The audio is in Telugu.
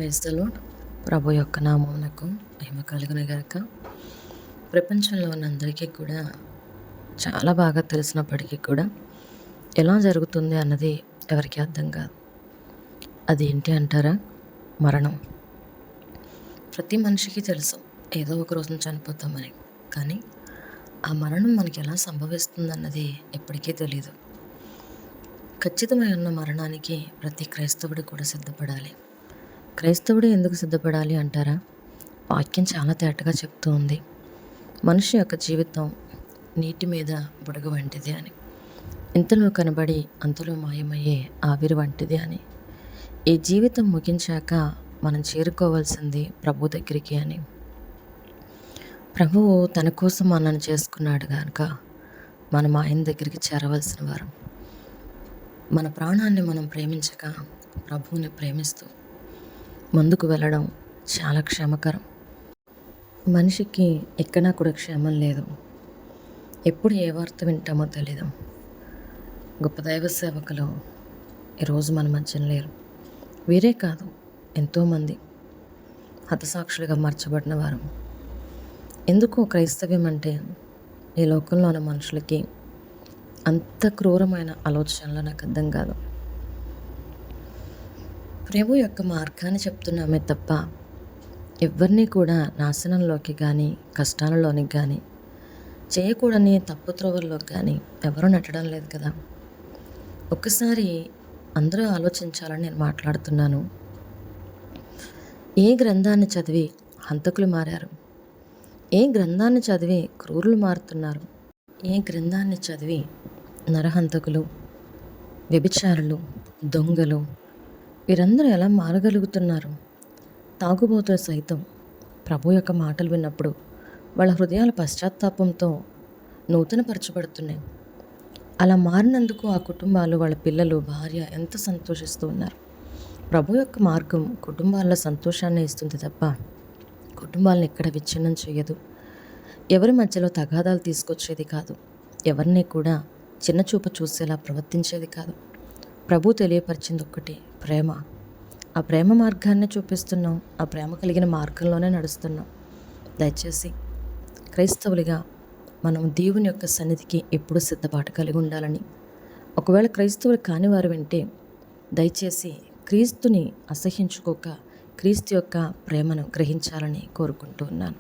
Praise the lord. ప్రభు యొక్క నామమునకు మహిమ కలుగును గాక. ప్రపంచంలో ఉన్న అందరికీ కూడా చాలా బాగా తెలిసినప్పటికీ కూడా ఎలా జరుగుతుంది అన్నది ఎవరికి అర్థం కాదు. అదేంటి అంటారా? మరణం. ప్రతి మనిషికి తెలుసు ఏదో ఒక రోజున చనిపోతామని. కానీ ఆ మరణం మనకి ఎలా సంభవిస్తుందన్నది ఎప్పటికీ తెలియదు. ఖచ్చితమైన మరణానికి ప్రతి క్రైస్తవుడు కూడా సిద్ధపడాలి. క్రైస్తవుడు ఎందుకు సిద్ధపడాలి అంటారా? వాక్యం చాలా తేటగా చెప్తూ ఉంది. మనిషి యొక్క జీవితం నీటి మీద బుడగ వంటిది అని, ఇంతలో కనబడి అంతలో మాయమయ్యే ఆవిరి వంటిది అని, ఈ జీవితం ముగించాక మనం చేరుకోవాల్సింది ప్రభు దగ్గరికి అని. ప్రభువు తన కోసం మనల్ని చేసుకున్నాడు కనుక మనం ఆయన దగ్గరికి చేరవలసిన వారం. మన ప్రాణాన్ని మనం ప్రేమించక ప్రభువుని ప్రేమిస్తూ ముందుకు వెళ్ళడం చాలా క్షేమకరం. మనిషికి ఎక్కడా కూడా క్షేమం లేదు. ఎప్పుడు ఏ వార్త వింటామో తెలీదు. గొప్ప దైవ సేవకులు ఈరోజు మన మధ్యన లేరు. వీరే కాదు, ఎంతోమంది హతసాక్షులుగా మార్చబడిన వారు. ఎందుకు క్రైస్తవ్యం అంటే ఈ లోకంలో ఉన్న మనుషులకి అంత క్రూరమైన ఆలోచనలు నాకు అర్థం కాదు. ప్రభు యొక్క మార్గాన్ని చెప్తున్నామే తప్ప ఎవరిని కూడా నాశనంలోకి కానీ కష్టాలలోనికి కానీ చేయకూడని తప్పు త్రోవల్లోకి కానీ ఎవరూ నెట్టడం లేదు కదా. ఒక్కసారి అందరూ ఆలోచించాలని నేను మాట్లాడుతున్నాను. ఏ గ్రంథాన్ని చదివి హంతకులు మారారు? ఏ గ్రంథాన్ని చదివి క్రూరులు మారుతున్నారు? ఏ గ్రంథాన్ని చదివి నరహంతకులు, వ్యభిచారులు, దొంగలు వీరందరూ ఎలా మారగలుగుతున్నారు? తాగుబోతులు సైతం ప్రభు యొక్క మాటలు విన్నప్పుడు వాళ్ళ హృదయాల పశ్చాత్తాపంతో నూతనపరచబడుతున్నాయి. అలా మారినందుకు ఆ కుటుంబాలు, వాళ్ళ పిల్లలు, భార్య ఎంత సంతోషిస్తూ ఉన్నారు. ప్రభు యొక్క మార్గం కుటుంబాల సంతోషాన్ని ఇస్తుంది తప్ప కుటుంబాలను ఎక్కడ విచ్ఛిన్నం చేయదు. ఎవరి మధ్యలో తగాదాలు తీసుకొచ్చేది కాదు. ఎవరిని కూడా చిన్నచూపు చూసేలా ప్రవర్తించేది కాదు. ప్రభు తెలియపరిచింది ఒక్కటి, ప్రేమ. ఆ ప్రేమ మార్గాన్ని చూపిస్తున్నాం. ఆ ప్రేమ కలిగిన మార్గంలోనే నడుస్తున్నాం. దయచేసి క్రైస్తవులుగా మనం దేవుని యొక్క సన్నిధికి ఎప్పుడు సిద్ధపాటు కలిగి ఉండాలని, ఒకవేళ క్రైస్తవులు కాని వారు వింటే దయచేసి క్రీస్తుని అసహ్యించుకోక క్రీస్తు యొక్క ప్రేమను గ్రహించాలని కోరుకుంటూ ఉన్నాను.